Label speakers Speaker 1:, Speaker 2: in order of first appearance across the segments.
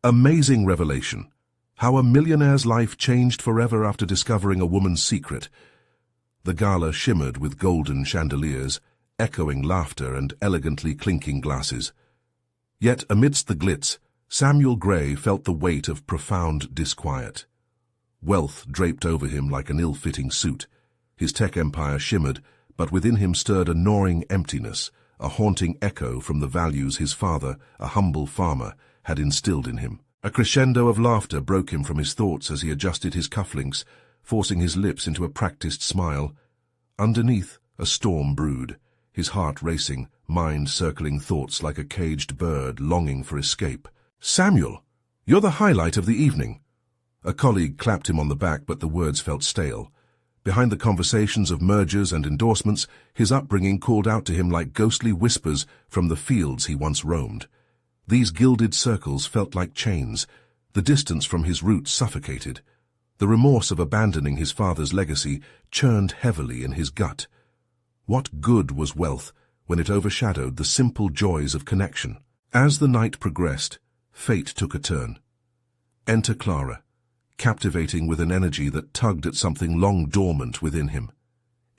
Speaker 1: Amazing revelation. How a millionaire's life changed forever after discovering a woman's secret. The gala shimmered with golden chandeliers, echoing laughter and elegantly clinking glasses. Yet amidst the glitz, Samuel Gray felt the weight of profound disquiet. Wealth draped over him like an ill-fitting suit. His tech empire shimmered, but within him stirred a gnawing emptiness, a haunting echo from the values his father, a humble farmer, had instilled in him. A crescendo of laughter broke him from his thoughts as he adjusted his cufflinks, forcing his lips into a practiced smile. Underneath, a storm brewed, his heart racing, mind circling thoughts like a caged bird longing for escape. "Samuel, you're the highlight of the evening." A colleague clapped him on the back, but the words felt stale. Behind the conversations of mergers and endorsements, his upbringing called out to him like ghostly whispers from the fields he once roamed. These gilded circles felt like chains. The distance from his roots suffocated. The remorse of abandoning his father's legacy churned heavily in his gut. What good was wealth when it overshadowed the simple joys of connection? As the night progressed, fate took a turn. Enter Clara, captivating with an energy that tugged at something long dormant within him.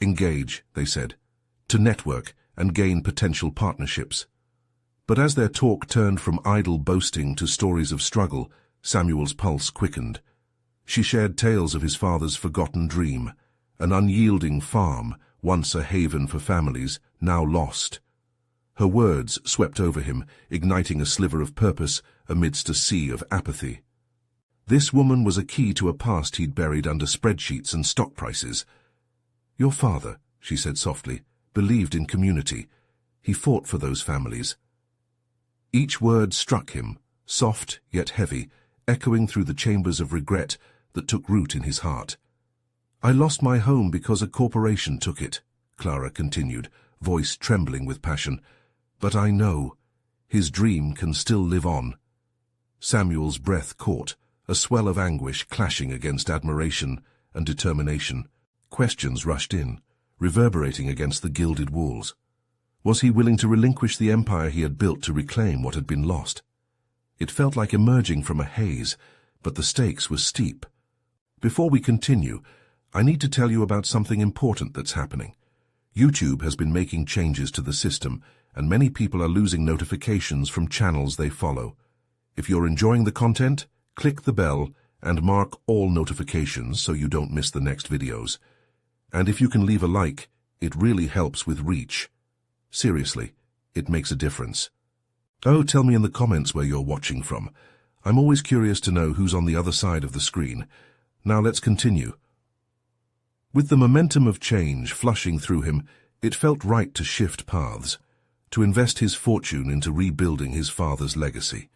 Speaker 1: "Engage," they said, "to network and gain potential partnerships." But as their talk turned from idle boasting to stories of struggle, Samuel's pulse quickened. She shared tales of his father's forgotten dream, an unyielding farm, once a haven for families, now lost. Her words swept over him, igniting a sliver of purpose amidst a sea of apathy. This woman was a key to a past he'd buried under spreadsheets and stock prices. "Your father," she said softly, "believed in community. He fought for those families." Each word struck him, soft yet heavy, echoing through the chambers of regret that took root in his heart. "I lost my home because a corporation took it," Clara continued, voice trembling with passion. "But I know his dream can still live on." Samuel's breath caught, a swell of anguish clashing against admiration and determination. Questions rushed in, reverberating against the gilded walls. Was he willing to relinquish the empire he had built to reclaim what had been lost? It felt like emerging from a haze, but the stakes were steep. Before we continue, I need to tell you about something important that's happening. YouTube has been making changes to the system, and many people are losing notifications from channels they follow. If you're enjoying the content, click the bell and mark all notifications so you don't miss the next videos. And if you can leave a like, it really helps with reach. Seriously, it makes a difference. Oh, tell me in the comments where you're watching from. I'm always curious to know who's on the other side of the screen. Now let's continue. With the momentum of change flushing through him, it felt right to shift paths, to invest his fortune into rebuilding his father's legacy.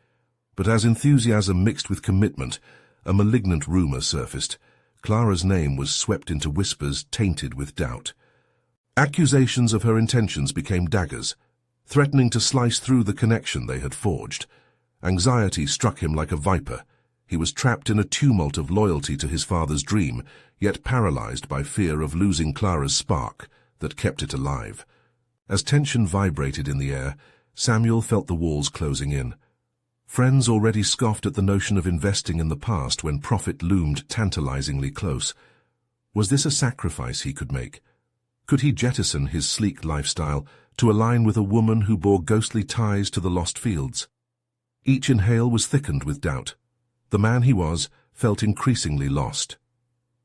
Speaker 1: But as enthusiasm mixed with commitment, a malignant rumor surfaced. Clara's name was swept into whispers tainted with doubt. Accusations of her intentions became daggers, threatening to slice through the connection they had forged. Anxiety struck him like a viper. He was trapped in a tumult of loyalty to his father's dream, yet paralyzed by fear of losing Clara's spark that kept it alive. As tension vibrated in the air, Samuel felt the walls closing in. Friends already scoffed at the notion of investing in the past when profit loomed tantalizingly close. Was this a sacrifice he could make? Could he jettison his sleek lifestyle to align with a woman who bore ghostly ties to the lost fields? Each inhale was thickened with doubt. The man he was felt increasingly lost.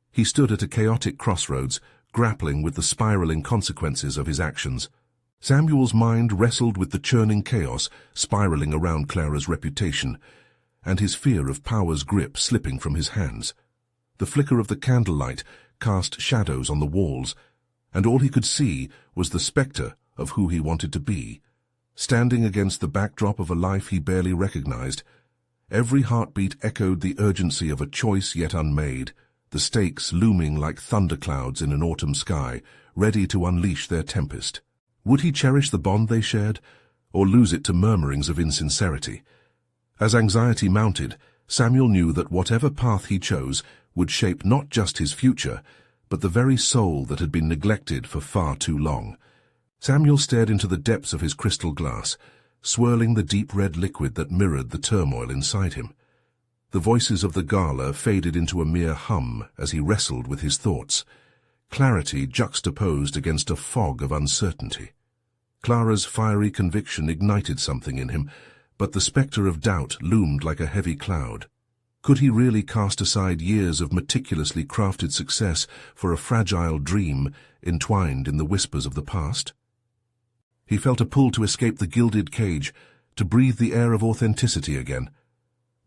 Speaker 1: He stood at a chaotic crossroads, grappling with the spiraling consequences of his actions. Samuel's mind wrestled with the churning chaos spiraling around Clara's reputation, and his fear of power's grip slipping from his hands. The flicker of the candlelight cast shadows on the walls, and all he could see was the spectre of who he wanted to be, standing against the backdrop of a life he barely recognized. Every heartbeat echoed the urgency of a choice yet unmade, the stakes looming like thunderclouds in an autumn sky, ready to unleash their tempest. Would he cherish the bond they shared, or lose it to murmurings of insincerity? As anxiety mounted, Samuel knew that whatever path he chose would shape not just his future, but the very soul that had been neglected for far too long. Samuel stared into the depths of his crystal glass, swirling the deep red liquid that mirrored the turmoil inside him. The voices of the gala faded into a mere hum as he wrestled with his thoughts, clarity juxtaposed against a fog of uncertainty. Clara's fiery conviction ignited something in him, but the spectre of doubt loomed like a heavy cloud. Could he really cast aside years of meticulously crafted success for a fragile dream entwined in the whispers of the past? He felt a pull to escape the gilded cage, to breathe the air of authenticity again.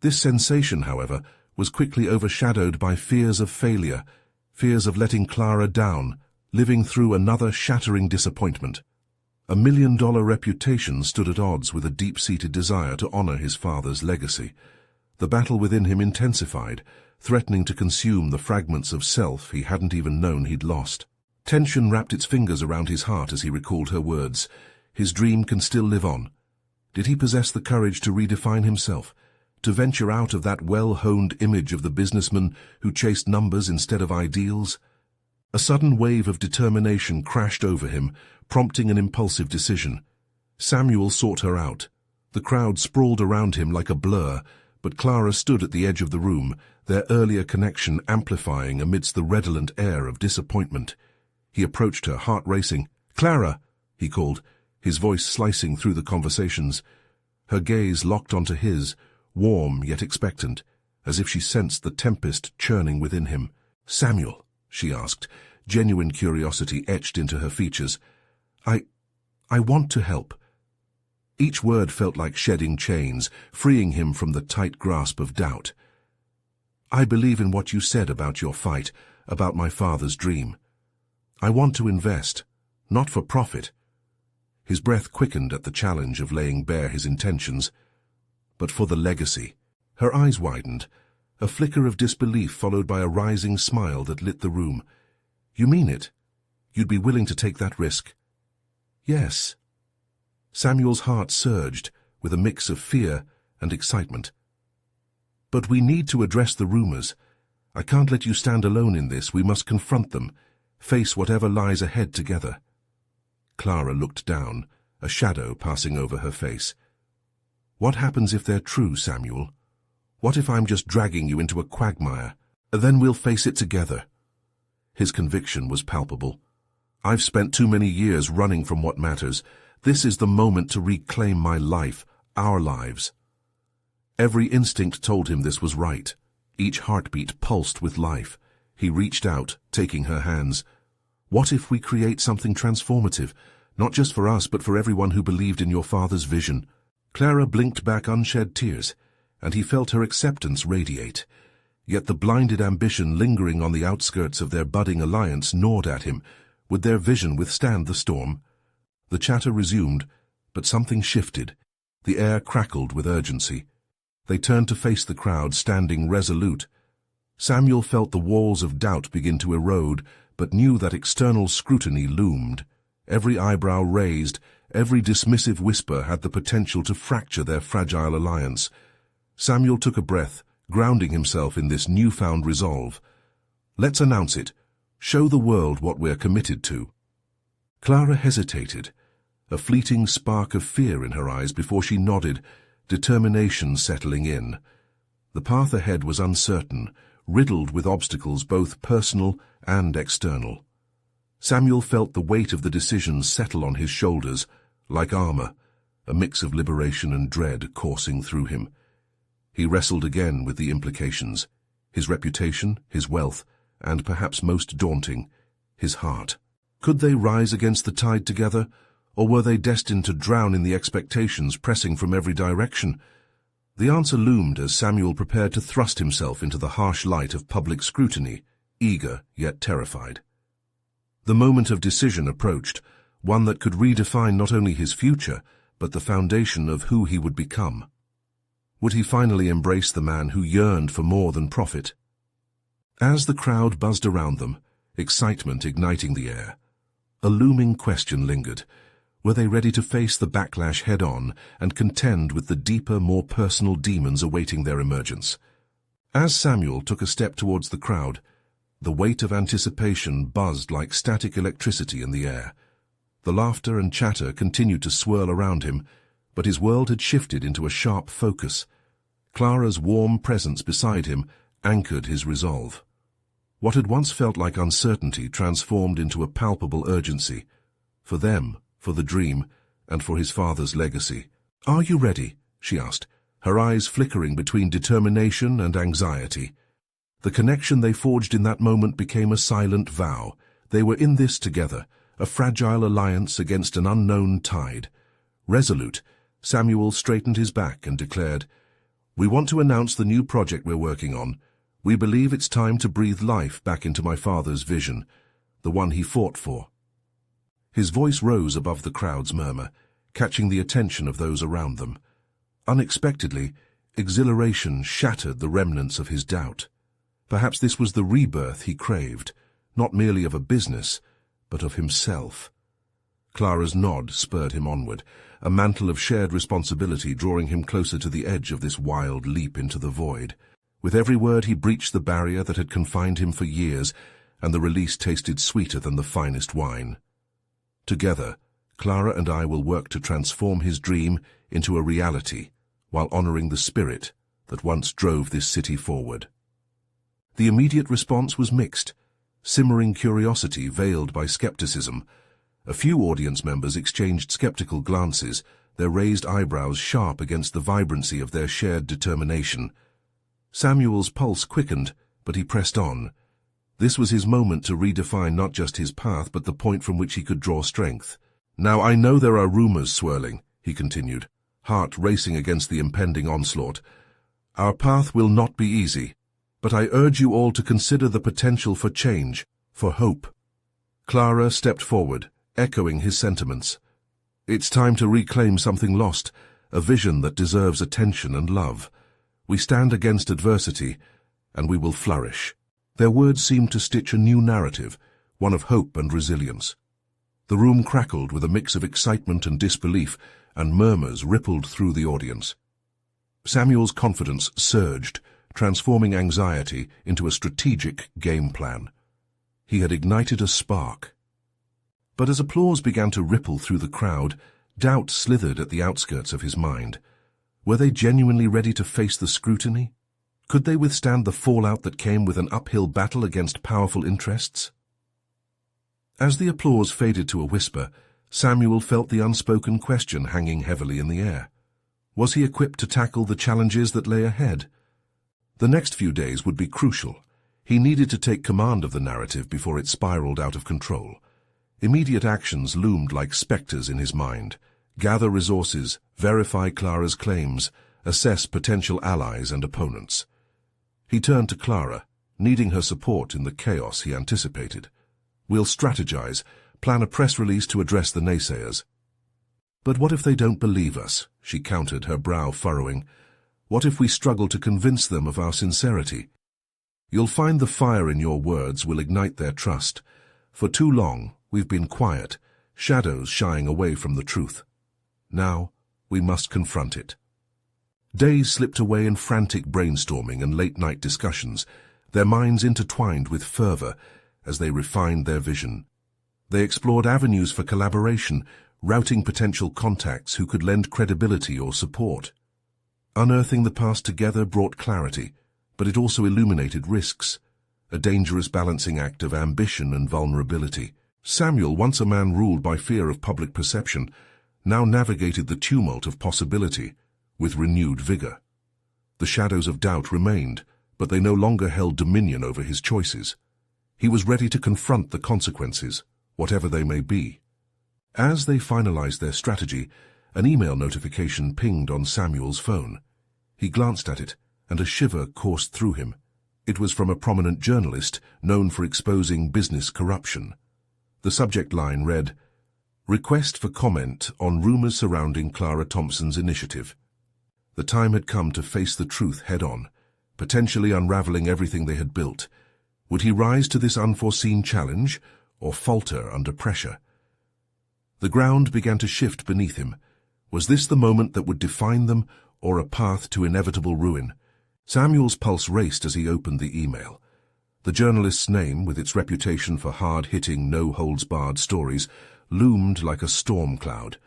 Speaker 1: This sensation, however, was quickly overshadowed by fears of failure, fears of letting Clara down, living through another shattering disappointment. A $1 million reputation stood at odds with a deep-seated desire to honor his father's legacy. The battle within him intensified, threatening to consume the fragments of self he hadn't even known he'd lost. Tension wrapped its fingers around his heart as he recalled her words. His dream can still live on. Did he possess the courage to redefine himself, to venture out of that well-honed image of the businessman who chased numbers instead of ideals? A sudden wave of determination crashed over him, prompting an impulsive decision. Samuel sought her out. The crowd sprawled around him like a blur, but Clara stood at the edge of the room, their earlier connection amplifying amidst the redolent air of disappointment. He approached her, heart racing. "Clara!" he called, his voice slicing through the conversations. Her gaze locked onto his, warm yet expectant, as if she sensed the tempest churning within him. "Samuel," she asked, genuine curiosity etched into her features. I want to help." Each word felt like shedding chains, freeing him from the tight grasp of doubt. "I believe in what you said about your fight, about my father's dream. I want to invest, not for profit." His breath quickened at the challenge of laying bare his intentions. "But for the legacy." Her eyes widened, a flicker of disbelief followed by a rising smile that lit the room. "You mean it? You'd be willing to take that risk?" "Yes." Samuel's heart surged, with a mix of fear and excitement. "But we need to address the rumors. I can't let you stand alone in this. We must confront them, face whatever lies ahead together." Clara looked down, a shadow passing over her face. "What happens if they're true, Samuel? What if I'm just dragging you into a quagmire? Then we'll face it together." His conviction was palpable. "I've spent too many years running from what matters. This is the moment to reclaim my life, our lives." Every instinct told him this was right. Each heartbeat pulsed with life. He reached out, taking her hands. "What if we create something transformative, not just for us but for everyone who believed in your father's vision?" Clara blinked back unshed tears, and he felt her acceptance radiate. Yet the blinded ambition lingering on the outskirts of their budding alliance gnawed at him. Would their vision withstand the storm? The chatter resumed, but something shifted. The air crackled with urgency. They turned to face the crowd, standing resolute. Samuel felt the walls of doubt begin to erode, but knew that external scrutiny loomed. Every eyebrow raised, every dismissive whisper had the potential to fracture their fragile alliance. Samuel took a breath, grounding himself in this newfound resolve. "Let's announce it. Show the world what we're committed to." Clara hesitated, a fleeting spark of fear in her eyes before she nodded, determination settling in. The path ahead was uncertain, riddled with obstacles both personal and external. Samuel felt the weight of the decision settle on his shoulders, like armor, a mix of liberation and dread coursing through him. He wrestled again with the implications, his reputation, his wealth, and perhaps most daunting, his heart. Could they rise against the tide together, or were they destined to drown in the expectations pressing from every direction? The answer loomed as Samuel prepared to thrust himself into the harsh light of public scrutiny, eager yet terrified. The moment of decision approached, one that could redefine not only his future, but the foundation of who he would become. Would he finally embrace the man who yearned for more than profit? As the crowd buzzed around them, excitement igniting the air, a looming question lingered. Were they ready to face the backlash head-on and contend with the deeper, more personal demons awaiting their emergence? As Samuel took a step towards the crowd, the weight of anticipation buzzed like static electricity in the air. The laughter and chatter continued to swirl around him, but his world had shifted into a sharp focus. Clara's warm presence beside him anchored his resolve. What had once felt like uncertainty transformed into a palpable urgency. For them, for the dream, and for his father's legacy. "Are you ready?" she asked, her eyes flickering between determination and anxiety. The connection they forged in that moment became a silent vow. They were in this together, a fragile alliance against an unknown tide. Resolute, Samuel straightened his back and declared, "We want to announce the new project we're working on. We believe it's time to breathe life back into my father's vision, the one he fought for." His voice rose above the crowd's murmur, catching the attention of those around them. Unexpectedly, exhilaration shattered the remnants of his doubt. Perhaps this was the rebirth he craved, not merely of a business, but of himself. Clara's nod spurred him onward, a mantle of shared responsibility drawing him closer to the edge of this wild leap into the void. With every word he breached the barrier that had confined him for years, and the release tasted sweeter than the finest wine. Together, Clara and I will work to transform his dream into a reality, while honoring the spirit that once drove this city forward. The immediate response was mixed, simmering curiosity veiled by skepticism. A few audience members exchanged skeptical glances, their raised eyebrows sharp against the vibrancy of their shared determination. Samuel's pulse quickened, but he pressed on. This was his moment to redefine not just his path, but the point from which he could draw strength. "Now I know there are rumors swirling," he continued, heart racing against the impending onslaught. "Our path will not be easy, but I urge you all to consider the potential for change, for hope." Clara stepped forward, echoing his sentiments. "It's time to reclaim something lost, a vision that deserves attention and love. We stand against adversity, and we will flourish." Their words seemed to stitch a new narrative, one of hope and resilience. The room crackled with a mix of excitement and disbelief, and murmurs rippled through the audience. Samuel's confidence surged, transforming anxiety into a strategic game plan. He had ignited a spark. But as applause began to ripple through the crowd, doubt slithered at the outskirts of his mind. Were they genuinely ready to face the scrutiny? Could they withstand the fallout that came with an uphill battle against powerful interests? As the applause faded to a whisper, Samuel felt the unspoken question hanging heavily in the air. Was he equipped to tackle the challenges that lay ahead? The next few days would be crucial. He needed to take command of the narrative before it spiraled out of control. Immediate actions loomed like specters in his mind. Gather resources, verify Clara's claims, assess potential allies and opponents. He turned to Clara, needing her support in the chaos he anticipated. "We'll strategize, plan a press release to address the naysayers." "But what if they don't believe us?" she countered, her brow furrowing. "What if we struggle to convince them of our sincerity?" "You'll find the fire in your words will ignite their trust. For too long, we've been quiet, shadows shying away from the truth. Now, we must confront it." Days slipped away in frantic brainstorming and late-night discussions, their minds intertwined with fervor as they refined their vision. They explored avenues for collaboration, routing potential contacts who could lend credibility or support. Unearthing the past together brought clarity, but it also illuminated risks, a dangerous balancing act of ambition and vulnerability. Samuel, once a man ruled by fear of public perception, now navigated the tumult of possibility with renewed vigor. The shadows of doubt remained, but they no longer held dominion over his choices. He was ready to confront the consequences, whatever they may be. As they finalized their strategy, an email notification pinged on Samuel's phone. He glanced at it, and a shiver coursed through him. It was from a prominent journalist known for exposing business corruption. The subject line read, "Request for comment on rumors surrounding Clara Thompson's initiative." The time had come to face the truth head-on, potentially unraveling everything they had built. Would he rise to this unforeseen challenge, or falter under pressure? The ground began to shift beneath him. Was this the moment that would define them, or a path to inevitable ruin? Samuel's pulse raced as he opened the email. The journalist's name, with its reputation for hard-hitting, no-holds-barred stories, loomed like a storm cloud.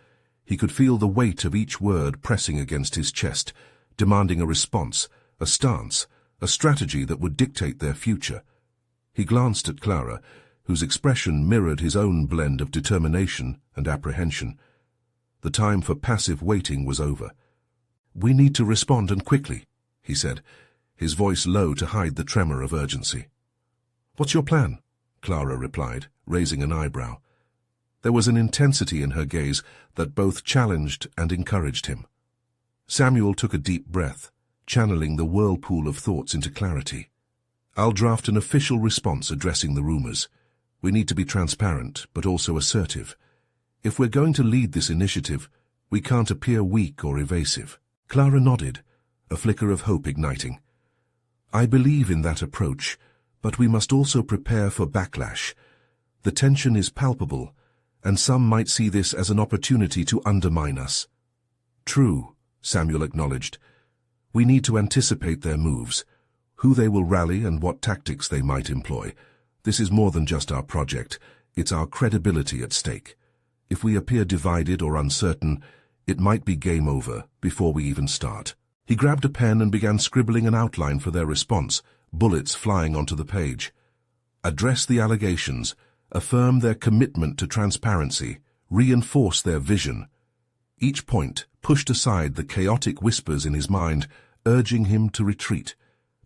Speaker 1: He could feel the weight of each word pressing against his chest, demanding a response, a stance, a strategy that would dictate their future. He glanced at Clara, whose expression mirrored his own blend of determination and apprehension. The time for passive waiting was over. "We need to respond, and quickly," he said, his voice low to hide the tremor of urgency. "What's your plan?" Clara replied, raising an eyebrow. There was an intensity in her gaze that both challenged and encouraged him. Samuel took a deep breath, channeling the whirlpool of thoughts into clarity. "I'll draft an official response addressing the rumors. We need to be transparent, but also assertive. If we're going to lead this initiative, we can't appear weak or evasive." Clara nodded, a flicker of hope igniting. "I believe in that approach, but we must also prepare for backlash. The tension is palpable, and some might see this as an opportunity to undermine us." "True," Samuel acknowledged. "We need to anticipate their moves, who they will rally and what tactics they might employ. This is more than just our project, it's our credibility at stake. If we appear divided or uncertain, it might be game over before we even start." He grabbed a pen and began scribbling an outline for their response, bullets flying onto the page. Address the allegations, affirm their commitment to transparency, reinforce their vision. Each point pushed aside the chaotic whispers in his mind, urging him to retreat,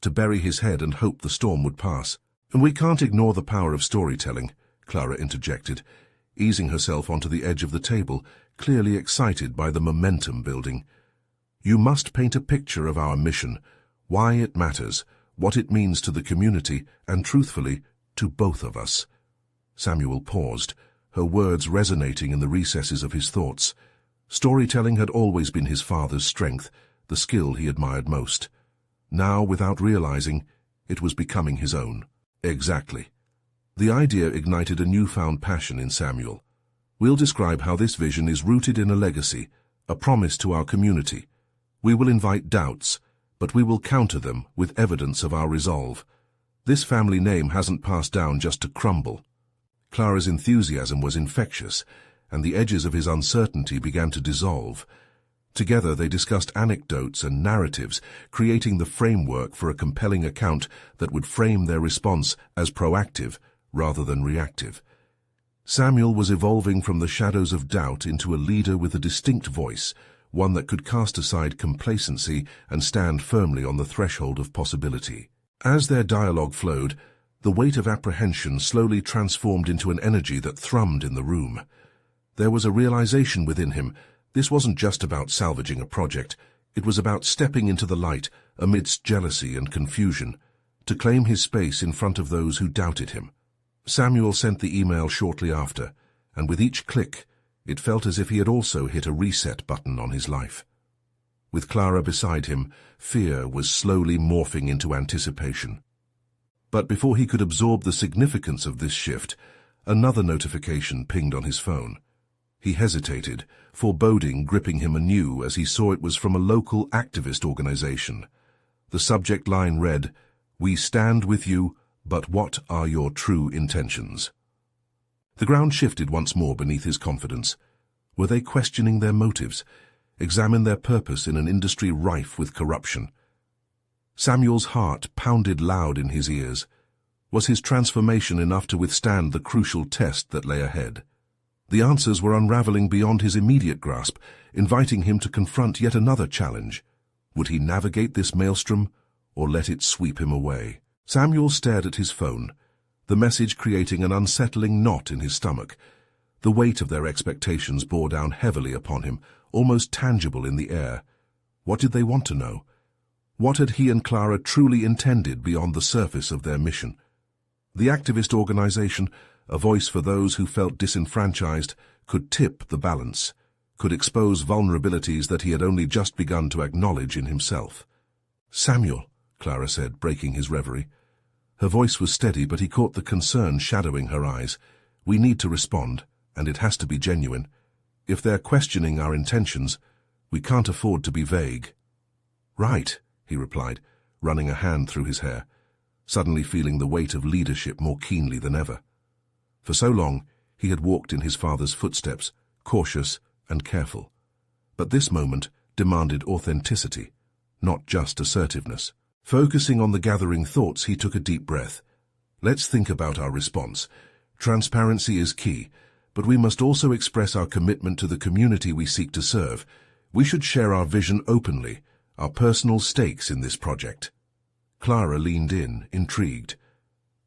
Speaker 1: to bury his head and hope the storm would pass. "And we can't ignore the power of storytelling," Clara interjected, easing herself onto the edge of the table, clearly excited by the momentum building. "You must paint a picture of our mission, why it matters, what it means to the community, and truthfully, to both of us." Samuel paused, her words resonating in the recesses of his thoughts. Storytelling had always been his father's strength, the skill he admired most. Now, without realizing, it was becoming his own. Exactly. The idea ignited a newfound passion in Samuel. "We'll describe how this vision is rooted in a legacy, a promise to our community. We will invite doubts, but we will counter them with evidence of our resolve. This family name hasn't passed down just to crumble." Clara's enthusiasm was infectious, and the edges of his uncertainty began to dissolve. Together they discussed anecdotes and narratives, creating the framework for a compelling account that would frame their response as proactive rather than reactive. Samuel was evolving from the shadows of doubt into a leader with a distinct voice, one that could cast aside complacency and stand firmly on the threshold of possibility. As their dialogue flowed, the weight of apprehension slowly transformed into an energy that thrummed in the room. There was a realization within him. This wasn't just about salvaging a project, it was about stepping into the light amidst jealousy and confusion, to claim his space in front of those who doubted him. Samuel sent the email shortly after, and with each click, it felt as if he had also hit a reset button on his life. With Clara beside him, fear was slowly morphing into anticipation. But before he could absorb the significance of this shift, another notification pinged on his phone. He hesitated, foreboding gripping him anew as he saw it was from a local activist organization. The subject line read, "We stand with you, but what are your true intentions?" The ground shifted once more beneath his confidence. Were they questioning their motives? Examine their purpose in an industry rife with corruption? Samuel's heart pounded loud in his ears. Was his transformation enough to withstand the crucial test that lay ahead? The answers were unraveling beyond his immediate grasp, inviting him to confront yet another challenge. Would he navigate this maelstrom, or let it sweep him away? Samuel stared at his phone, the message creating an unsettling knot in his stomach. The weight of their expectations bore down heavily upon him, almost tangible in the air. What did they want to know? What had he and Clara truly intended beyond the surface of their mission? The activist organization, a voice for those who felt disenfranchised, could tip the balance, could expose vulnerabilities that he had only just begun to acknowledge in himself. "Samuel," Clara said, breaking his reverie. Her voice was steady, but he caught the concern shadowing her eyes. "We need to respond, and it has to be genuine. If they're questioning our intentions, we can't afford to be vague." "Right," he replied, running a hand through his hair, suddenly feeling the weight of leadership more keenly than ever. For so long, he had walked in his father's footsteps, cautious and careful. But this moment demanded authenticity, not just assertiveness. Focusing on the gathering thoughts, he took a deep breath. Let's think about our response. Transparency is key, but we must also express our commitment to the community we seek to serve. We should share our vision openly, our personal stakes in this project. Clara leaned in, intrigued.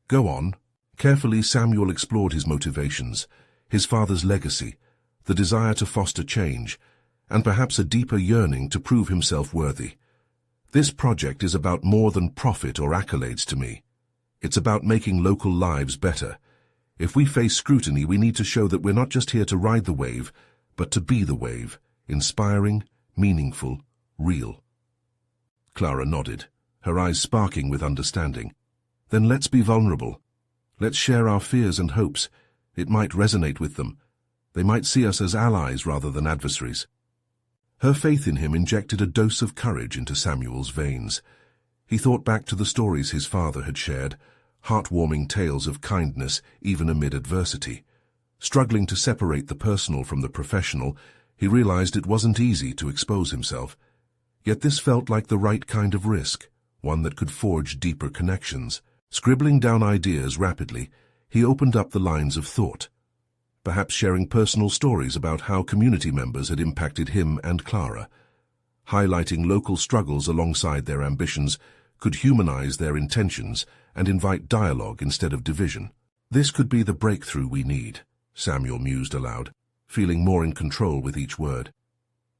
Speaker 1: Go on. Carefully, Samuel explored his motivations, his father's legacy, the desire to foster change, and perhaps a deeper yearning to prove himself worthy. This project is about more than profit or accolades to me. It's about making local lives better. If we face scrutiny, we need to show that we're not just here to ride the wave, but to be the wave, inspiring, meaningful, real. Clara nodded, her eyes sparking with understanding. Then let's be vulnerable. Let's share our fears and hopes. It might resonate with them. They might see us as allies rather than adversaries. Her faith in him injected a dose of courage into Samuel's veins. He thought back to the stories his father had shared, heartwarming tales of kindness even amid adversity. Struggling to separate the personal from the professional, he realized it wasn't easy to expose himself. Yet this felt like the right kind of risk, one that could forge deeper connections. Scribbling down ideas rapidly, he opened up the lines of thought, perhaps sharing personal stories about how community members had impacted him and Clara. Highlighting local struggles alongside their ambitions could humanize their intentions and invite dialogue instead of division. This could be the breakthrough we need, Samuel mused aloud, feeling more in control with each word.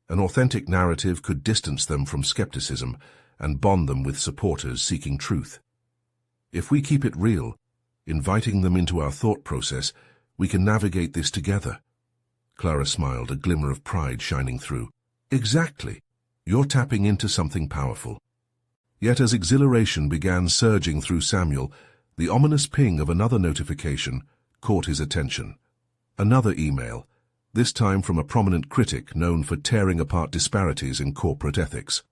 Speaker 1: An authentic narrative could distance them from skepticism and bond them with supporters seeking truth. If we keep it real, inviting them into our thought process, we can navigate this together. Clara smiled, a glimmer of pride shining through. Exactly. You're tapping into something powerful. Yet as exhilaration began surging through Samuel, the ominous ping of another notification caught his attention. Another email, this time from a prominent critic known for tearing apart disparities in corporate ethics.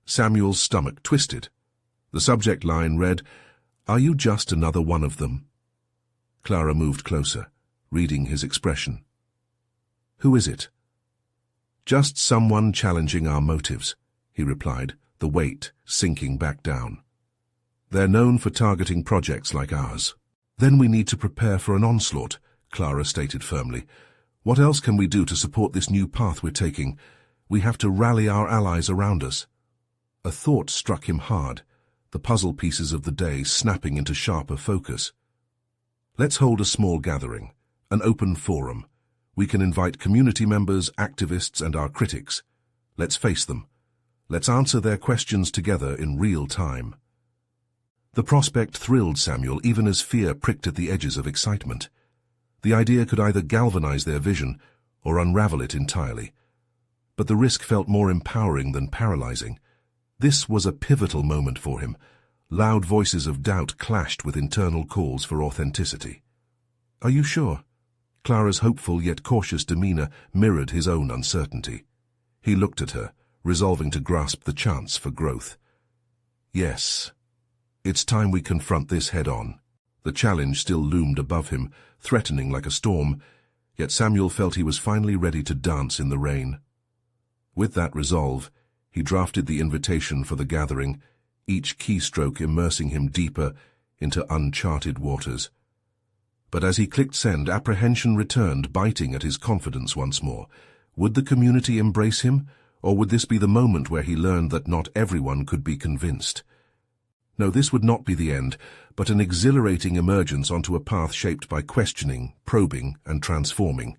Speaker 1: Samuel's stomach twisted. The subject line read, "Are you just another one of them?" Clara moved closer, reading his expression. "Who is it?" "Just someone challenging our motives," he replied, the weight sinking back down. "They're known for targeting projects like ours." "Then we need to prepare for an onslaught," Clara stated firmly. "What else can we do to support this new path we're taking? We have to rally our allies around us." A thought struck him hard, the puzzle pieces of the day snapping into sharper focus. "Let's hold a small gathering, an open forum. We can invite community members, activists, and our critics. Let's face them. Let's answer their questions together in real time." The prospect thrilled Samuel even as fear pricked at the edges of excitement. The idea could either galvanize their vision or unravel it entirely. But the risk felt more empowering than paralyzing. This was a pivotal moment for him. Loud voices of doubt clashed with internal calls for authenticity. "Are you sure?" Clara's hopeful yet cautious demeanor mirrored his own uncertainty. He looked at her, resolving to grasp the chance for growth. "Yes. It's time we confront this head-on." The challenge still loomed above him, threatening like a storm, yet Samuel felt he was finally ready to dance in the rain. With that resolve, he drafted the invitation for the gathering, each keystroke immersing him deeper into uncharted waters. But as he clicked send, apprehension returned, biting at his confidence once more. Would the community embrace him, or would this be the moment where he learned that not everyone could be convinced? No, this would not be the end, but an exhilarating emergence onto a path shaped by questioning, probing, and transforming.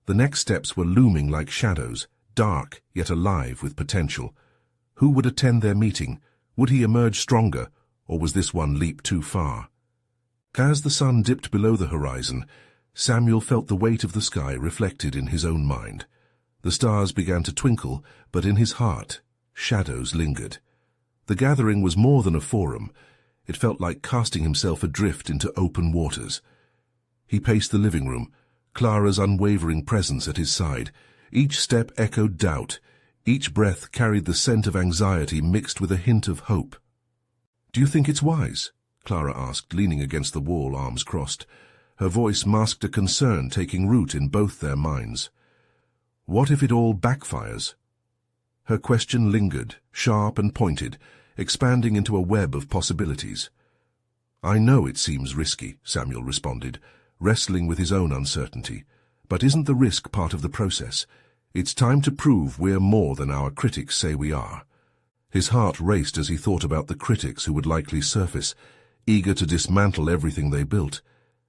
Speaker 1: The next steps were looming like shadows, dark yet alive with potential. Who would attend their meeting? Would he emerge stronger, or was this one leap too far? As the sun dipped below the horizon, Samuel felt the weight of the sky reflected in his own mind. The stars began to twinkle, but in his heart, shadows lingered. The gathering was more than a forum. It felt like casting himself adrift into open waters. He paced the living room, Clara's unwavering presence at his side. Each step echoed doubt. Each breath carried the scent of anxiety mixed with a hint of hope. "Do you think it's wise?" Clara asked, leaning against the wall, arms crossed. Her voice masked a concern taking root in both their minds. What if it all backfires? Her question lingered, sharp and pointed, expanding into a web of possibilities. "I know it seems risky," Samuel responded, wrestling with his own uncertainty. "But isn't the risk part of the process? It's time to prove we're more than our critics say we are." His heart raced as he thought about the critics who would likely surface, eager to dismantle everything they built.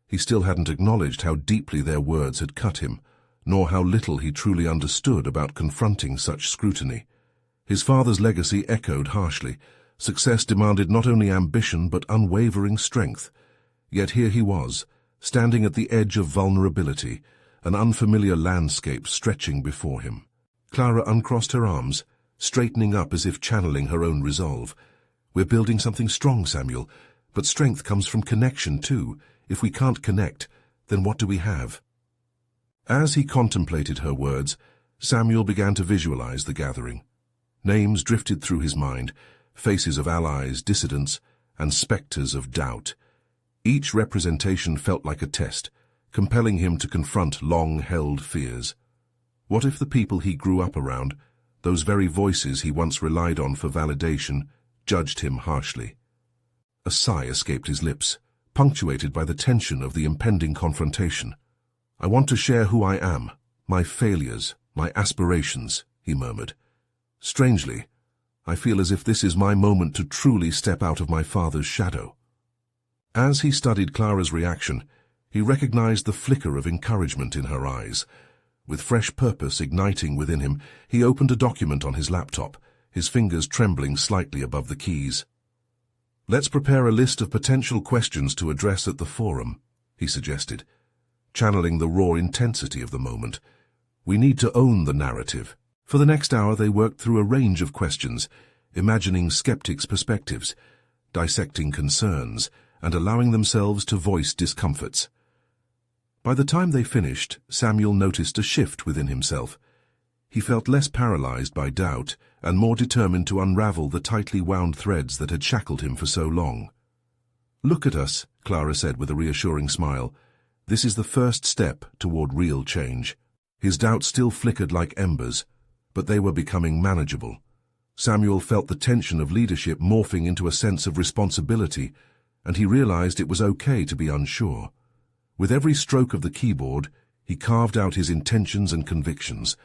Speaker 1: He still hadn't acknowledged how deeply their words had cut him, nor how little he truly understood about confronting such scrutiny. His father's legacy echoed harshly. Success demanded not only ambition but unwavering strength. Yet here he was, standing at the edge of vulnerability, an unfamiliar landscape stretching before him. Clara uncrossed her arms, straightening up as if channeling her own resolve. "We're building something strong, Samuel, but strength comes from connection too. If we can't connect, then what do we have?" As he contemplated her words, Samuel began to visualize the gathering. Names drifted through his mind, faces of allies, dissidents, and specters of doubt. Each representation felt like a test, compelling him to confront long-held fears. What if the people he grew up around, those very voices he once relied on for validation, judged him harshly? A sigh escaped his lips, punctuated by the tension of the impending confrontation. "I want to share who I am, my failures, my aspirations," he murmured. "Strangely, I feel as if this is my moment to truly step out of my father's shadow." As he studied Clara's reaction, he recognized the flicker of encouragement in her eyes. With fresh purpose igniting within him, he opened a document on his laptop, his fingers trembling slightly above the keys. "Let's prepare a list of potential questions to address at the forum," he suggested, channeling the raw intensity of the moment. "We need to own the narrative." For the next hour they worked through a range of questions, imagining skeptics' perspectives, dissecting concerns, and allowing themselves to voice discomforts. By the time they finished, Samuel noticed a shift within himself. He felt less paralyzed by doubt and more determined to unravel the tightly wound threads that had shackled him for so long. "Look at us," Clara said with a reassuring smile. "This is the first step toward real change." His doubts still flickered like embers, but they were becoming manageable. Samuel felt the tension of leadership morphing into a sense of responsibility, and he realized it was okay to be unsure. With every stroke of the keyboard, he carved out his intentions and convictions,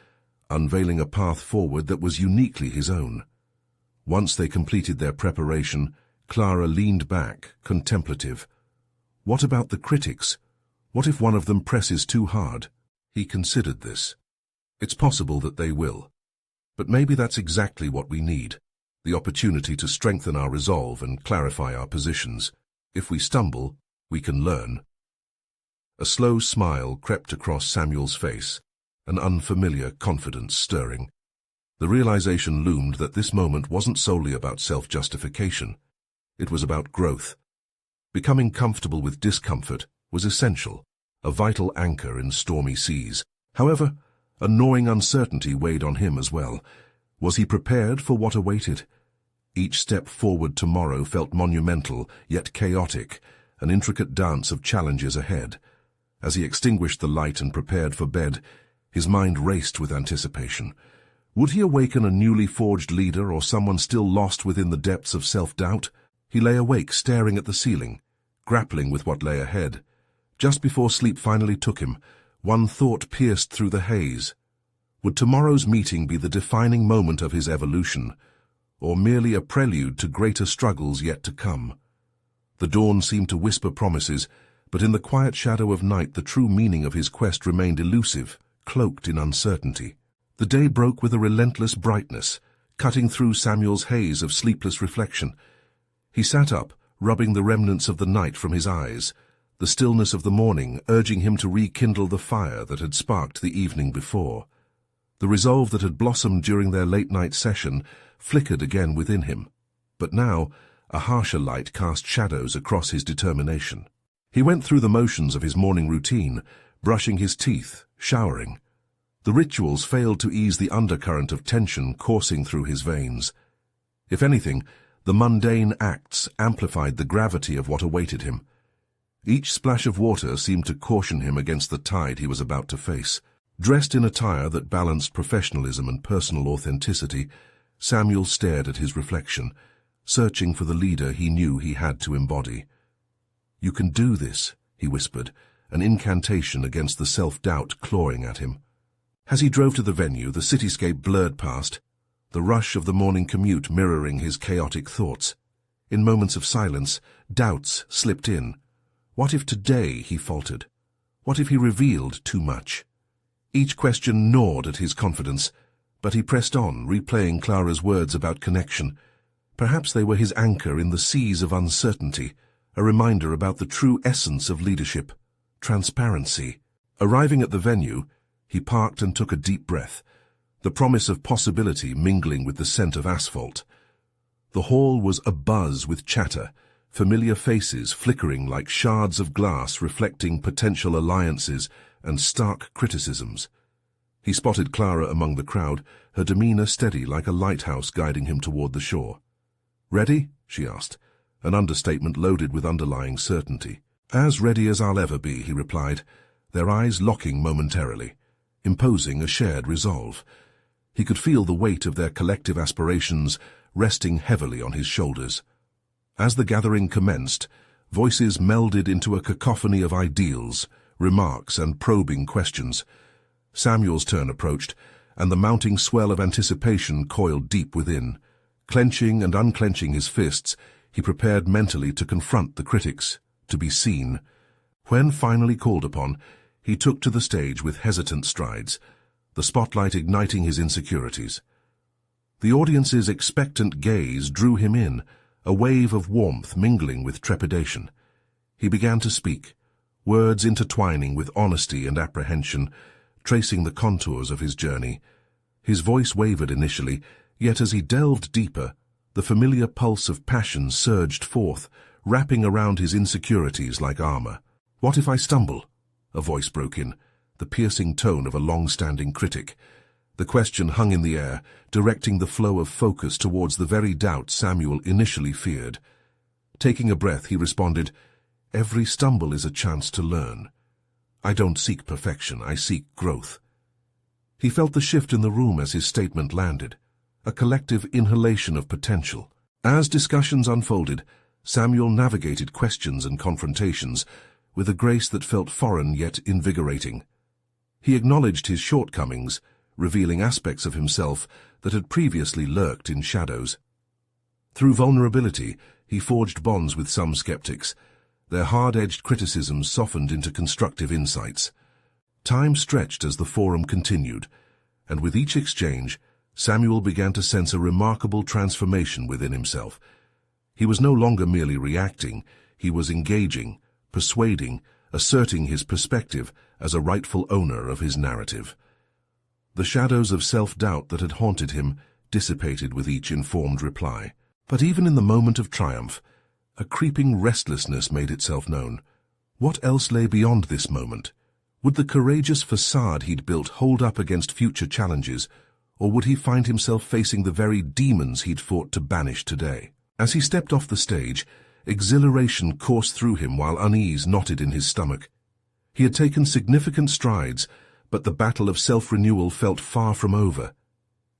Speaker 1: unveiling a path forward that was uniquely his own. Once they completed their preparation, Clara leaned back, contemplative. What about the critics? What if one of them presses too hard? He considered this. It's possible that they will. But maybe that's exactly what we need, the opportunity to strengthen our resolve and clarify our positions. If we stumble, we can learn. A slow smile crept across Samuel's face, an unfamiliar confidence stirring. The realization loomed that this moment wasn't solely about self-justification. It was about growth. Becoming comfortable with discomfort was essential, a vital anchor in stormy seas. However, a gnawing uncertainty weighed on him as well. Was he prepared for what awaited? Each step forward tomorrow felt monumental, yet chaotic, an intricate dance of challenges ahead. As he extinguished the light and prepared for bed, his mind raced with anticipation. Would he awaken a newly forged leader or someone still lost within the depths of self-doubt? He lay awake, staring at the ceiling, grappling with what lay ahead. Just before sleep finally took him, one thought pierced through the haze. Would tomorrow's meeting be the defining moment of his evolution, or merely a prelude to greater struggles yet to come? The dawn seemed to whisper promises, but in the quiet shadow of night the true meaning of his quest remained elusive, cloaked in uncertainty. The day broke with a relentless brightness, cutting through Samuel's haze of sleepless reflection. He sat up, rubbing the remnants of the night from his eyes, the stillness of the morning urging him to rekindle the fire that had sparked the evening before. The resolve that had blossomed during their late-night session flickered again within him, but now a harsher light cast shadows across his determination. He went through the motions of his morning routine, brushing his teeth, showering. The rituals failed to ease the undercurrent of tension coursing through his veins. If anything, the mundane acts amplified the gravity of what awaited him. Each splash of water seemed to caution him against the tide he was about to face. Dressed in attire that balanced professionalism and personal authenticity, Samuel stared at his reflection, searching for the leader he knew he had to embody. "You can do this," he whispered, an incantation against the self-doubt clawing at him. As he drove to the venue, the cityscape blurred past, the rush of the morning commute mirroring his chaotic thoughts. In moments of silence, doubts slipped in. What if today he faltered? What if he revealed too much? Each question gnawed at his confidence, but he pressed on, replaying Clara's words about connection. Perhaps they were his anchor in the seas of uncertainty, a reminder about the true essence of leadership, transparency. Arriving at the venue, he parked and took a deep breath, the promise of possibility mingling with the scent of asphalt. The hall was abuzz with chatter, familiar faces flickering like shards of glass reflecting potential alliances and stark criticisms. He spotted Clara among the crowd, her demeanor steady like a lighthouse guiding him toward the shore. "Ready?" she asked, an understatement loaded with underlying certainty. "As ready as I'll ever be," he replied, their eyes locking momentarily, imposing a shared resolve. He could feel the weight of their collective aspirations resting heavily on his shoulders. As the gathering commenced, voices melded into a cacophony of ideals, remarks, and probing questions. Samuel's turn approached, and the mounting swell of anticipation coiled deep within. Clenching and unclenching his fists, he prepared mentally to confront the critics, to be seen. When finally called upon, he took to the stage with hesitant strides, the spotlight igniting his insecurities. The audience's expectant gaze drew him in, a wave of warmth mingling with trepidation. He began to speak, words intertwining with honesty and apprehension, tracing the contours of his journey. His voice wavered initially, yet as he delved deeper, the familiar pulse of passion surged forth, wrapping around his insecurities like armor. "What if I stumble?" a voice broke in, the piercing tone of a long-standing critic. The question hung in the air, directing the flow of focus towards the very doubt Samuel initially feared. Taking a breath, he responded, "Every stumble is a chance to learn. I don't seek perfection, I seek growth." He felt the shift in the room as his statement landed, a collective inhalation of potential. As discussions unfolded, Samuel navigated questions and confrontations with a grace that felt foreign yet invigorating. He acknowledged his shortcomings, revealing aspects of himself that had previously lurked in shadows. Through vulnerability, he forged bonds with some skeptics, their hard-edged criticisms softened into constructive insights. Time stretched as the forum continued, and with each exchange, Samuel began to sense a remarkable transformation within himself. He was no longer merely reacting, he was engaging, persuading, asserting his perspective as a rightful owner of his narrative. The shadows of self-doubt that had haunted him dissipated with each informed reply. But even in the moment of triumph, a creeping restlessness made itself known. What else lay beyond this moment? Would the courageous facade he'd built hold up against future challenges, or would he find himself facing the very demons he'd fought to banish today? As he stepped off the stage, exhilaration coursed through him while unease knotted in his stomach. He had taken significant strides, but the battle of self-renewal felt far from over.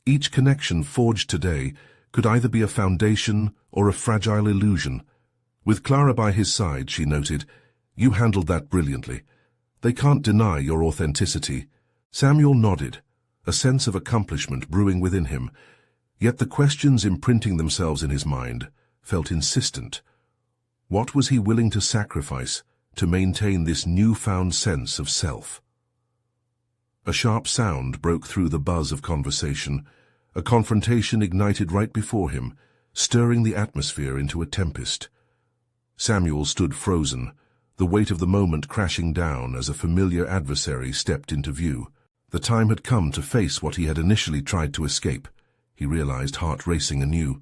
Speaker 1: Each connection forged today could either be a foundation or a fragile illusion. With Clara by his side, she noted, "You handled that brilliantly. They can't deny your authenticity." Samuel nodded, a sense of accomplishment brewing within him, yet the questions imprinting themselves in his mind felt insistent. What was he willing to sacrifice to maintain this newfound sense of self? A sharp sound broke through the buzz of conversation, a confrontation ignited right before him, stirring the atmosphere into a tempest. Samuel stood frozen, the weight of the moment crashing down as a familiar adversary stepped into view. The time had come to face what he had initially tried to escape, he realized, heart racing anew.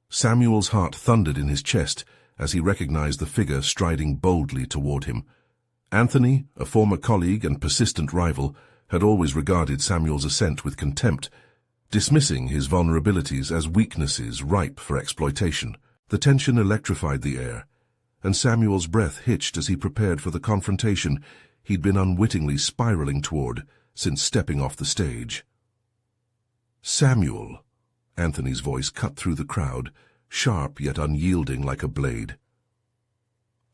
Speaker 1: Samuel's heart thundered in his chest as he recognized the figure striding boldly toward him. Anthony, a former colleague and persistent rival, had always regarded Samuel's ascent with contempt, dismissing his vulnerabilities as weaknesses ripe for exploitation. The tension electrified the air, and Samuel's breath hitched as he prepared for the confrontation he'd been unwittingly spiraling toward since stepping off the stage. "Samuel," Anthony's voice cut through the crowd, sharp yet unyielding like a blade.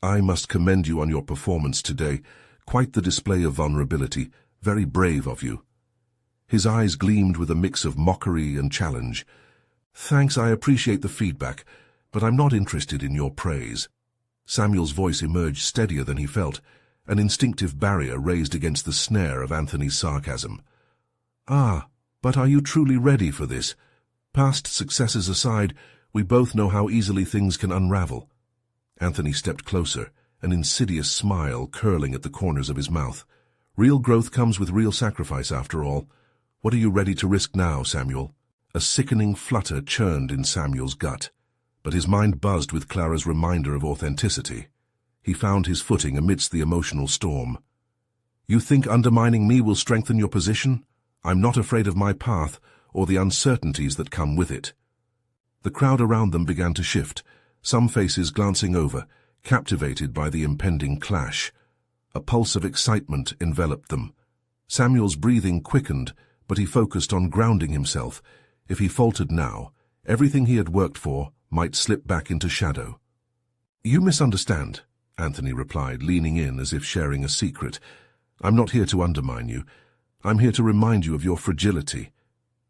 Speaker 1: "I must commend you on your performance today. Quite the display of vulnerability. Very brave of you." His eyes gleamed with a mix of mockery and challenge. "Thanks, I appreciate the feedback, but I'm not interested in your praise." Samuel's voice emerged steadier than he felt, an instinctive barrier raised against the snare of Anthony's sarcasm. "Ah, but are you truly ready for this? Past successes aside, we both know how easily things can unravel." Anthony stepped closer, an insidious smile curling at the corners of his mouth. "Real growth comes with real sacrifice, after all. What are you ready to risk now, Samuel?" A sickening flutter churned in Samuel's gut, but his mind buzzed with Clara's reminder of authenticity. He found his footing amidst the emotional storm. "You think undermining me will strengthen your position? I'm not afraid of my path or the uncertainties that come with it." The crowd around them began to shift, some faces glancing over, captivated by the impending clash. A pulse of excitement enveloped them. Samuel's breathing quickened, but he focused on grounding himself. If he faltered now, everything he had worked for might slip back into shadow. "You misunderstand," Anthony replied, leaning in as if sharing a secret. "I'm not here to undermine you. I'm here to remind you of your fragility.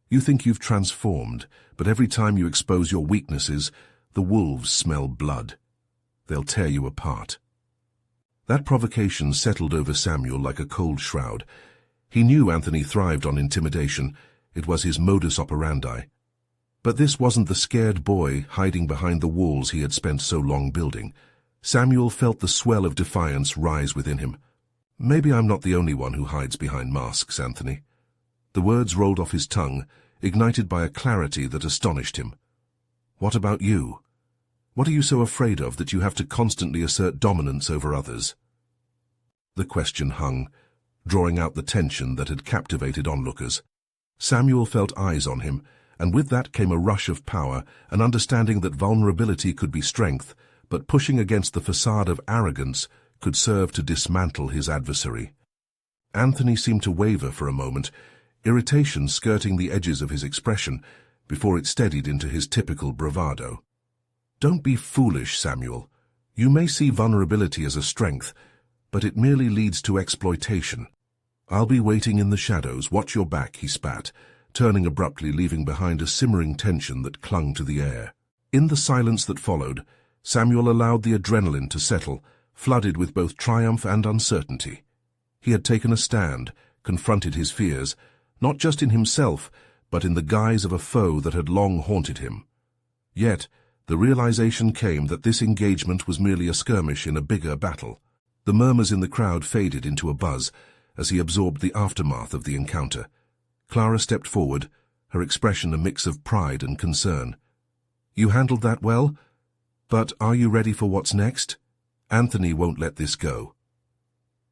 Speaker 1: You think you've transformed, but every time you expose your weaknesses, the wolves smell blood. They'll tear you apart." That provocation settled over Samuel like a cold shroud. He knew Anthony thrived on intimidation. It was his modus operandi. But this wasn't the scared boy hiding behind the walls he had spent so long building. Samuel felt the swell of defiance rise within him. "Maybe I'm not the only one who hides behind masks, Anthony." The words rolled off his tongue, ignited by a clarity that astonished him. "What about you? What are you so afraid of that you have to constantly assert dominance over others?" The question hung, drawing out the tension that had captivated onlookers. Samuel felt eyes on him, and with that came a rush of power, an understanding that vulnerability could be strength, but pushing against the facade of arrogance could serve to dismantle his adversary. Anthony seemed to waver for a moment, irritation skirting the edges of his expression, before it steadied into his typical bravado. "Don't be foolish, Samuel. You may see vulnerability as a strength, but it merely leads to exploitation. I'll be waiting in the shadows. Watch your back," he spat, turning abruptly, leaving behind a simmering tension that clung to the air. In the silence that followed, Samuel allowed the adrenaline to settle, flooded with both triumph and uncertainty. He had taken a stand, confronted his fears, not just in himself, but in the guise of a foe that had long haunted him. Yet, the realization came that this engagement was merely a skirmish in a bigger battle. The murmurs in the crowd faded into a buzz as he absorbed the aftermath of the encounter. Clara stepped forward, her expression a mix of pride and concern. "You handled that well, but are you ready for what's next? Anthony won't let this go."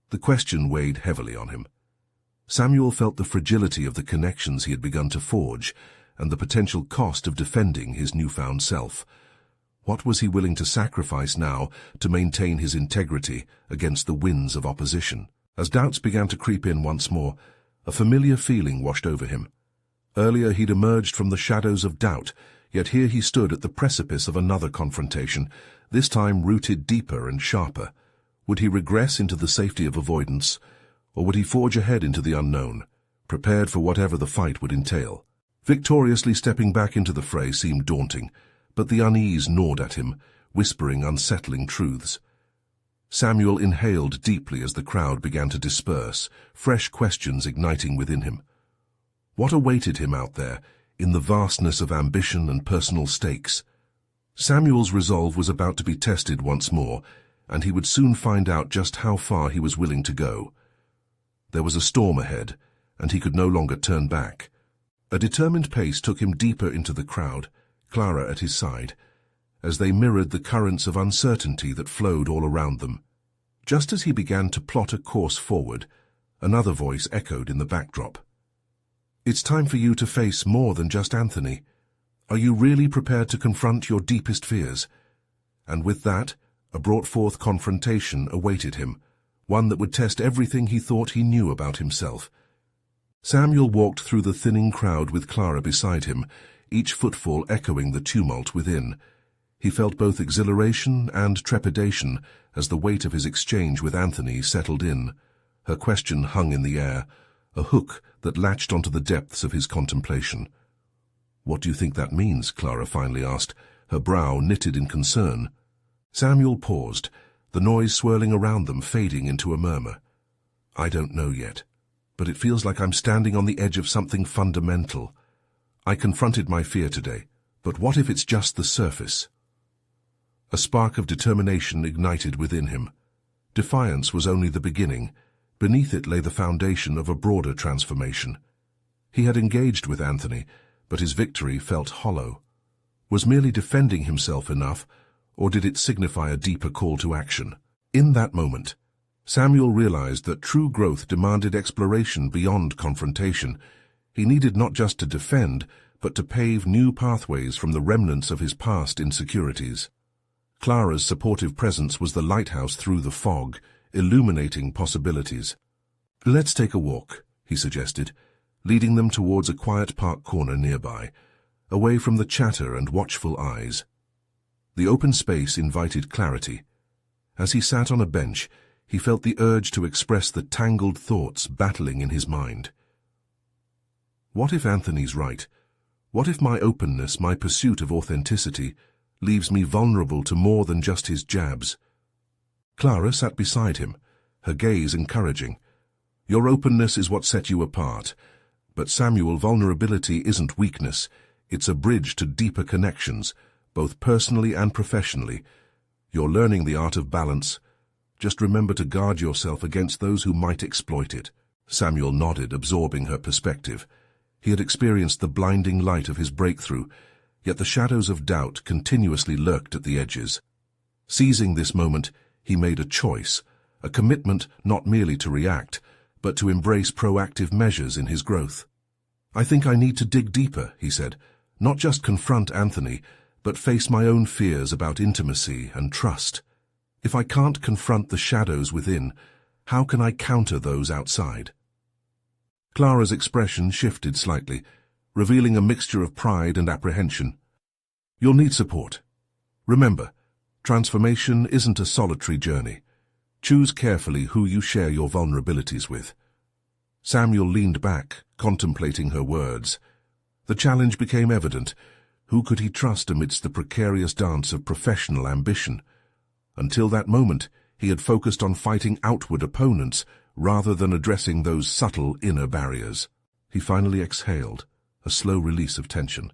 Speaker 1: The question weighed heavily on him. Samuel felt the fragility of the connections he had begun to forge and the potential cost of defending his newfound self. What was he willing to sacrifice now to maintain his integrity against the winds of opposition? As doubts began to creep in once more, a familiar feeling washed over him. Earlier he'd emerged from the shadows of doubt, yet here he stood at the precipice of another confrontation, this time rooted deeper and sharper. Would he regress into the safety of avoidance, or would he forge ahead into the unknown, prepared for whatever the fight would entail? Victoriously stepping back into the fray seemed daunting, but the unease gnawed at him, whispering unsettling truths. Samuel inhaled deeply as the crowd began to disperse, fresh questions igniting within him. What awaited him out there, in the vastness of ambition and personal stakes? Samuel's resolve was about to be tested once more, and he would soon find out just how far he was willing to go. There was a storm ahead, and he could no longer turn back. A determined pace took him deeper into the crowd, Clara at his side, as they mirrored the currents of uncertainty that flowed all around them. Just as he began to plot a course forward, another voice echoed in the backdrop. "It's time for you to face more than just Anthony. Are you really prepared to confront your deepest fears?" And with that, a brought-forth confrontation awaited him, one that would test everything he thought he knew about himself. Samuel walked through the thinning crowd with Clara beside him, each footfall echoing the tumult within. He felt both exhilaration and trepidation as the weight of his exchange with Anthony settled in. Her question hung in the air, a hook that latched onto the depths of his contemplation. "What do you think that means?" Clara finally asked, her brow knitted in concern. Samuel paused, the noise swirling around them fading into a murmur. "I don't know yet, but it feels like I'm standing on the edge of something fundamental. I confronted my fear today, but what if it's just the surface?" A spark of determination ignited within him. Defiance was only the beginning. Beneath it lay the foundation of a broader transformation. He had engaged with Anthony, but his victory felt hollow. Was merely defending himself enough, or did it signify a deeper call to action? In that moment, Samuel realized that true growth demanded exploration beyond confrontation. He needed not just to defend, but to pave new pathways from the remnants of his past insecurities. Clara's supportive presence was the lighthouse through the fog, illuminating possibilities. "Let's take a walk," he suggested, leading them towards a quiet park corner nearby, away from the chatter and watchful eyes. The open space invited clarity. As he sat on a bench, he felt the urge to express the tangled thoughts battling in his mind. What if Anthony's right? What if my openness, my pursuit of authenticity, leaves me vulnerable to more than just his jabs? Clara sat beside him, her gaze encouraging. "Your openness is what set you apart. But Samuel, vulnerability isn't weakness. It's a bridge to deeper connections, both personally and professionally. You're learning the art of balance. Just remember to guard yourself against those who might exploit it." Samuel nodded, absorbing her perspective. He had experienced the blinding light of his breakthrough, yet the shadows of doubt continuously lurked at the edges. Seizing this moment, he made a choice, a commitment not merely to react, but to embrace proactive measures in his growth. "I think I need to dig deeper," he said, "not just confront Anthony, but face my own fears about intimacy and trust. If I can't confront the shadows within, how can I counter those outside?" Clara's expression shifted slightly, revealing a mixture of pride and apprehension. "You'll need support. Remember, transformation isn't a solitary journey. Choose carefully who you share your vulnerabilities with." Samuel leaned back, contemplating her words. The challenge became evident. Who could he trust amidst the precarious dance of professional ambition? Until that moment, he had focused on fighting outward opponents rather than addressing those subtle inner barriers. He finally exhaled, a slow release of tension.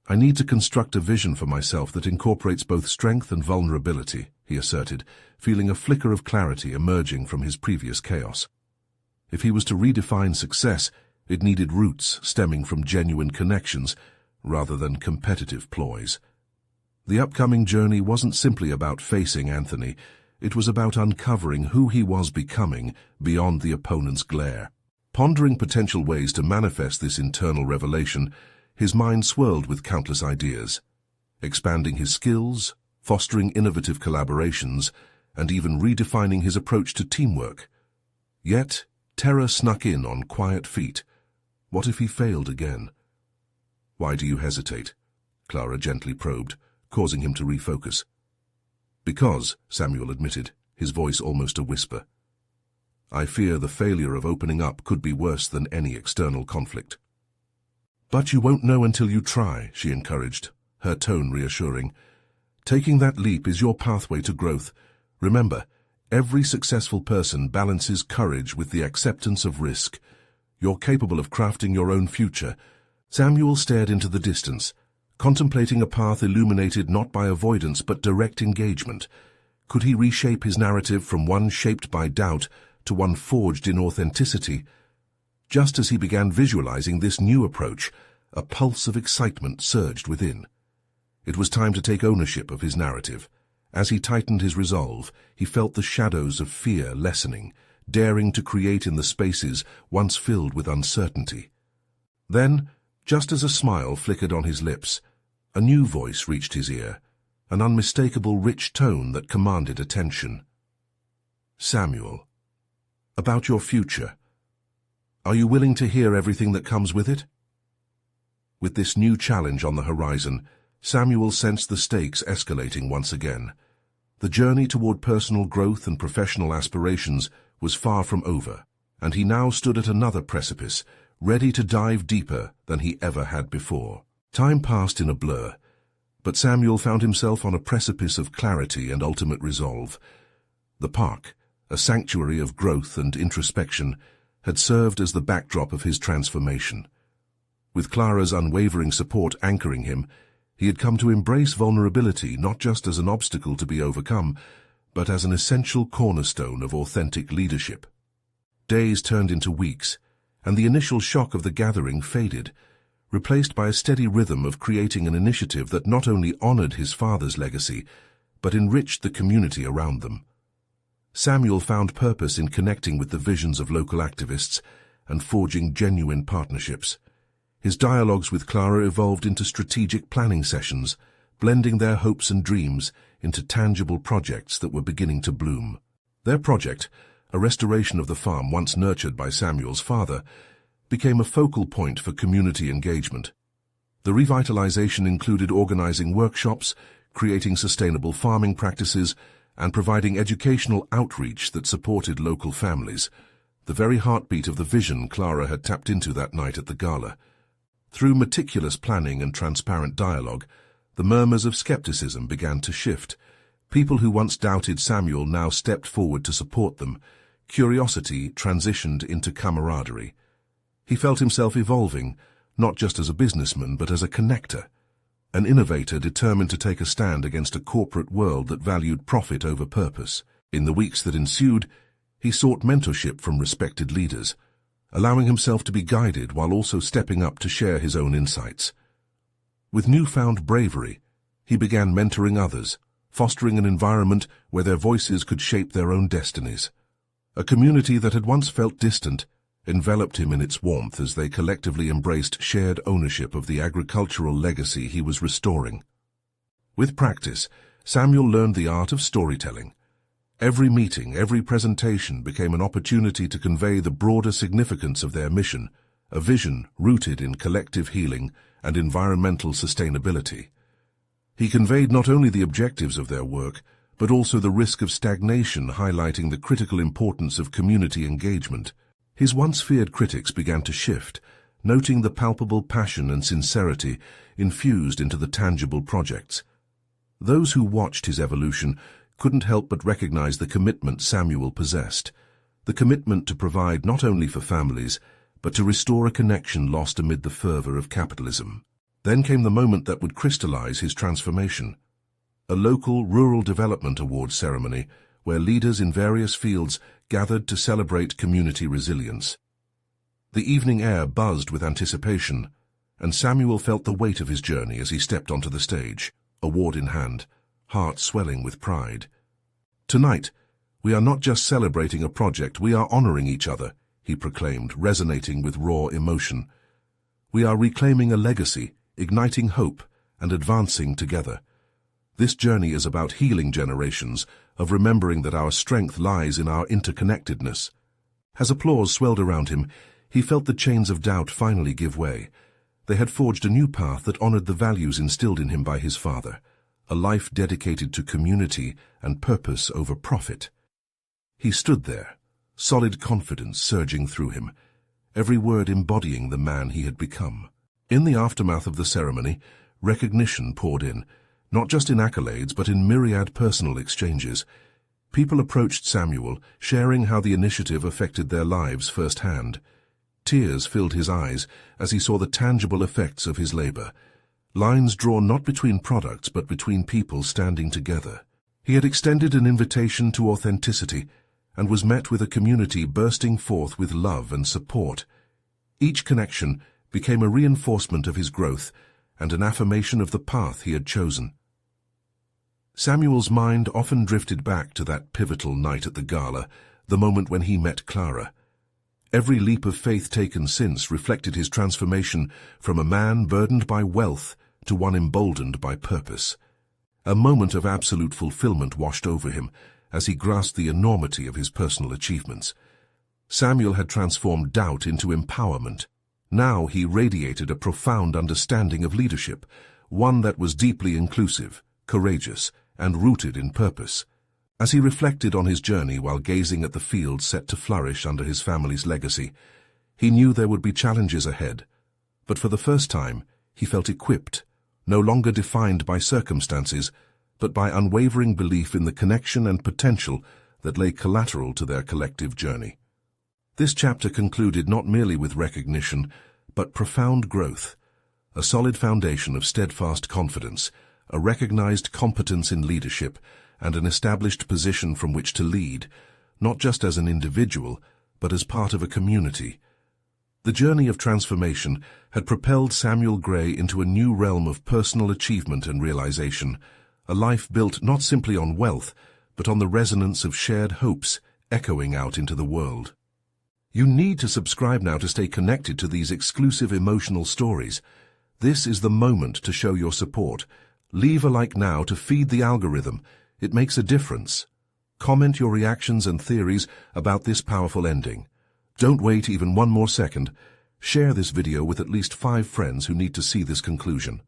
Speaker 1: "I need to construct a vision for myself that incorporates both strength and vulnerability," he asserted, feeling a flicker of clarity emerging from his previous chaos. If he was to redefine success, it needed roots stemming from genuine connections rather than competitive ploys. The upcoming journey wasn't simply about facing Anthony, it was about uncovering who he was becoming beyond the opponent's glare. Pondering potential ways to manifest this internal revelation, his mind swirled with countless ideas, expanding his skills, fostering innovative collaborations, and even redefining his approach to teamwork. Yet, terror snuck in on quiet feet. What if he failed again? "Why do you hesitate?" Clara gently probed, causing him to refocus. "Because," Samuel admitted, his voice almost a whisper. "I fear the failure of opening up could be worse than any external conflict." "But you won't know until you try," she encouraged, her tone reassuring. "Taking that leap is your pathway to growth. Remember, every successful person balances courage with the acceptance of risk. You're capable of crafting your own future." Samuel stared into the distance, contemplating a path illuminated not by avoidance but direct engagement. Could he reshape his narrative from one shaped by doubt to one forged in authenticity? Just as he began visualizing this new approach, a pulse of excitement surged within. It was time to take ownership of his narrative. As he tightened his resolve, he felt the shadows of fear lessening, daring to create in the spaces once filled with uncertainty. Then, just as a smile flickered on his lips, a new voice reached his ear, an unmistakable rich tone that commanded attention. "Samuel, about your future. Are you willing to hear everything that comes with it? With this new challenge on the horizon, Samuel sensed the stakes escalating once again. The journey toward personal growth and professional aspirations was far from over, and he now stood at another precipice, ready to dive deeper than he ever had before. Time passed in a blur, but Samuel found himself on a precipice of clarity and ultimate resolve. The park, a sanctuary of growth and introspection, had served as the backdrop of his transformation. With Clara's unwavering support anchoring him, he had come to embrace vulnerability not just as an obstacle to be overcome, but as an essential cornerstone of authentic leadership. Days turned into weeks, and the initial shock of the gathering faded, replaced by a steady rhythm of creating an initiative that not only honored his father's legacy, but enriched the community around them. Samuel found purpose in connecting with the visions of local activists and forging genuine partnerships. His dialogues with Clara evolved into strategic planning sessions, blending their hopes and dreams into tangible projects that were beginning to bloom. Their project, a restoration of the farm once nurtured by Samuel's father, became a focal point for community engagement. The revitalization included organizing workshops, creating sustainable farming practices, and providing educational outreach that supported local families, the very heartbeat of the vision Clara had tapped into that night at the gala. Through meticulous planning and transparent dialogue, the murmurs of skepticism began to shift. People who once doubted Samuel now stepped forward to support them. Curiosity transitioned into camaraderie. He felt himself evolving, not just as a businessman, but as a connector, an innovator determined to take a stand against a corporate world that valued profit over purpose. In the weeks that ensued, he sought mentorship from respected leaders, allowing himself to be guided while also stepping up to share his own insights. With newfound bravery, he began mentoring others, fostering an environment where their voices could shape their own destinies. A community that had once felt distant enveloped him in its warmth as they collectively embraced shared ownership of the agricultural legacy he was restoring. With practice, Samuel learned the art of storytelling. Every meeting, every presentation became an opportunity to convey the broader significance of their mission, a vision rooted in collective healing and environmental sustainability. He conveyed not only the objectives of their work, but also the risk of stagnation, highlighting the critical importance of community engagement. His once feared critics began to shift, noting the palpable passion and sincerity infused into the tangible projects. Those who watched his evolution couldn't help but recognize the commitment Samuel possessed, the commitment to provide not only for families, but to restore a connection lost amid the fervor of capitalism. Then came the moment that would crystallize his transformation. A local rural development awards ceremony where leaders in various fields gathered to celebrate community resilience. The evening air buzzed with anticipation, and Samuel felt the weight of his journey as he stepped onto the stage, award in hand, heart swelling with pride. "Tonight, we are not just celebrating a project, we are honoring each other," he proclaimed, resonating with raw emotion. "We are reclaiming a legacy, igniting hope, and advancing together. This journey is about healing generations, of remembering that our strength lies in our interconnectedness." As applause swelled around him, he felt the chains of doubt finally give way. They had forged a new path that honored the values instilled in him by his father, a life dedicated to community and purpose over profit. He stood there, solid confidence surging through him, every word embodying the man he had become. In the aftermath of the ceremony, recognition poured in, not just in accolades but in myriad personal exchanges. People approached Samuel, sharing how the initiative affected their lives firsthand. Tears filled his eyes as he saw the tangible effects of his labor, lines drawn not between products but between people standing together. He had extended an invitation to authenticity and was met with a community bursting forth with love and support. Each connection became a reinforcement of his growth and an affirmation of the path he had chosen. Samuel's mind often drifted back to that pivotal night at the gala, the moment when he met Clara. Every leap of faith taken since reflected his transformation from a man burdened by wealth to one emboldened by purpose. A moment of absolute fulfillment washed over him as he grasped the enormity of his personal achievements. Samuel had transformed doubt into empowerment. Now he radiated a profound understanding of leadership, one that was deeply inclusive, courageous, and rooted in purpose. As he reflected on his journey while gazing at the field set to flourish under his family's legacy, he knew there would be challenges ahead. But for the first time, he felt equipped, no longer defined by circumstances, but by unwavering belief in the connection and potential that lay collateral to their collective journey. This chapter concluded not merely with recognition, but profound growth, a solid foundation of steadfast confidence, a recognized competence in leadership, and an established position from which to lead, not just as an individual, but as part of a community. The journey of transformation had propelled Samuel Gray into a new realm of personal achievement and realization, a life built not simply on wealth, but on the resonance of shared hopes echoing out into the world. You need to subscribe now to stay connected to these exclusive emotional stories. This is the moment to show your support. Leave a like now to feed the algorithm. It makes a difference. Comment your reactions and theories about this powerful ending. Don't wait even one more second. Share this video with at least 5 friends who need to see this conclusion.